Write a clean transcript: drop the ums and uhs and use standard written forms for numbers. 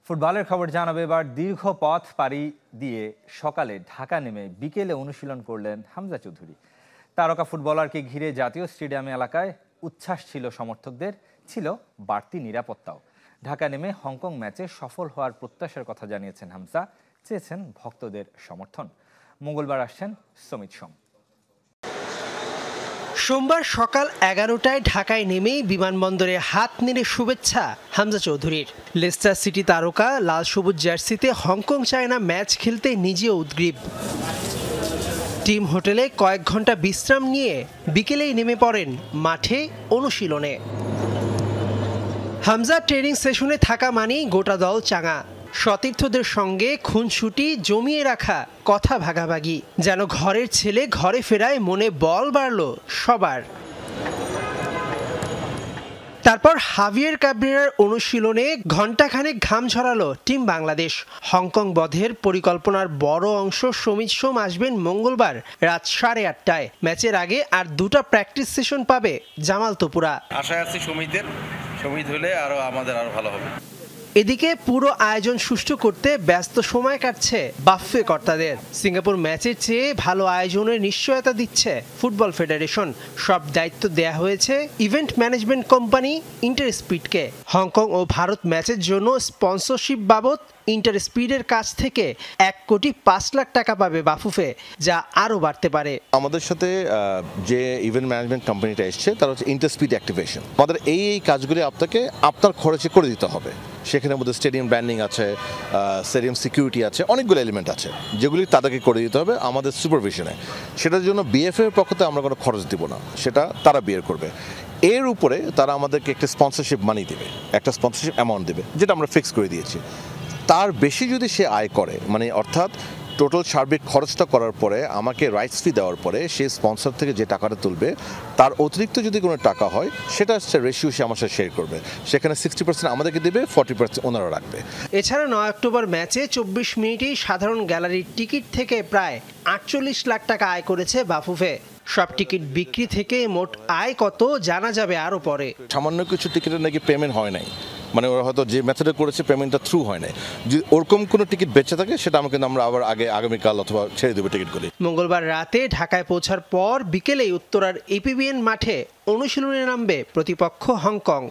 ফুটবলের খবর জানাবে এবার দীর্ঘ পথ পাড়ি দিয়ে সকালে ঢাকা নেমে বিকেলে অনুশীলন করলেন হামজা চৌধুরী। তারকা ফুটবলারকে ঘিরে জাতীয় স্টেডিয়াম এলাকায় উচ্ছ্বাস ছিল সমর্থকদের, ছিল বাড়তি নিরাপত্তাও। ঢাকা নেমে হংকং ম্যাচে সফল হওয়ার প্রত্যাশার কথা জানিয়েছেন হামজা, চেয়েছেন ভক্তদের সমর্থন। মঙ্গলবার আসছেন সমিত সোম। সোমবার সকাল 11টায় ঢাকায় নেমেই বিমানবন্দরে হাত নেড়ে শুভেচ্ছা হামজা চৌধুরীর। লেস্টার সিটি তারকা লাল সবুজ জার্সিতে হংকং চায়না ম্যাচ খেলতে নিজেও উদগ্রীব। টিম হোটেলে কয়েক ঘন্টা বিশ্রাম নিয়ে বিকেলেই নেমে পড়েন মাঠে অনুশীলনে। হামজা ট্রেনিং সেশনে থাকা মানেই গোটা দল চাঙা। সতীর্থদের সঙ্গে খুনসুটি জমিয়ে রাখা, কথা ভাগাভাগি, যেন ঘরের ছেলে ঘরে ফেরায় মনে বল বাড়ল সবার। তারপর হাভিয়ের ক্যাব্রেরার অনুশীলনে ঘণ্টাখানেক ঘাম ঝরালো টিম বাংলাদেশ। হংকং বধের পরিকল্পনার বড় অংশ সমিত সোম আসবেন মঙ্গলবার রাত 8:30টায়। ম্যাচের আগে আর দুটো প্র্যাকটিস সেশন পাবে জামাল তোপুরা। আশায় আছি সমিত হলে আমাদের আরো ভালো হবে। এদিকে পুরো আয়োজন সুষ্ঠু করতে ব্যস্ত সময় কাটছে বাফে কর্তাদের। সিঙ্গাপুর ম্যাচের চেয়ে ভালো আয়োজনের নিশ্চয়তা দিচ্ছে ফুটবল ফেডারেশন। সব দায়িত্ব দেয়া হয়েছে ইভেন্ট ম্যানেজমেন্ট কোম্পানি ইন্টারস্পিডকে। হংকং ও ভারত ম্যাচের জন্য স্পন্সরশিপ বাবদ ইন্টারস্পিডের কাছ থেকে 1,05,00,000 টাকা পাবে বাফুফে, যা আরও বাড়তে পারে। আমাদের সাথে যে ইভেন্ট ম্যানেজমেন্ট কোম্পানিটা এসছে তার হচ্ছে ইন্টারস্পিড অ্যাক্টিভেশন। আমাদের এই কাজগুলি আপনাকে আপনার খরচে করে দিতে হবে। সেখানের মধ্যে স্টেডিয়াম ব্র্যান্ডিং আছে, স্টেডিয়াম সিকিউরিটি আছে, অনেকগুলো এলিমেন্ট আছে যেগুলি তাদেরকে করে দিতে হবে আমাদের সুপারভিশনে। সেটার জন্য বিএফএর পক্ষ থেকে আমরা কোনো খরচ দিব না, সেটা তারা বিয়ার করবে। এর উপরে তারা আমাদেরকে একটা স্পন্সরশিপ মানি দেবে, একটা স্পন্সরশিপ অ্যামাউন্ট দেবে, যেটা আমরা ফিক্স করে দিয়েছি। তার বেশি যদি সে আয় করে, মানে অর্থাৎ টোটাল সার্বিক খরচটা করার পরে আমাকে রাইটস ফি দেওয়ার পরে সে স্পন্সর থেকে যে টাকাটা তুলবে তার অতিরিক্ত যদি কোনো টাকা হয় সেটা রেশিও সে আমার সাথে শেয়ার করবে। সেখানে 60% আমাদেরকে দেবে, 40% ওনারা রাখবে। এছাড়া 9 অক্টোবর ম্যাচে 24 মিনিটেই সাধারণ গ্যালারির টিকিট থেকে প্রায় 48 লাখ টাকা আয় করেছে বাফুফে। সব টিকিট বিক্রি থেকে মোট আয় কত জানা যাবে আরও পরে। সামান্য কিছু টিকিটের নাকি পেমেন্ট হয় নাই, মানে ওরা হয়তো যে মেথডে করেছে পেমেন্টটা থ্রু হয় নাই। যদি ওরকম কোনো টিকিট বেঁচে থাকে সেটা আমাকে আমরা আবার আগামীকাল অথবা ছেড়ে দেবো টিকিটগুলি। মঙ্গলবার রাতে ঢাকায় পৌঁছার পর বিকেলেই উত্তরার এপিবিএন মাঠে অনুশীলনে নামবে প্রতিপক্ষ হংকং।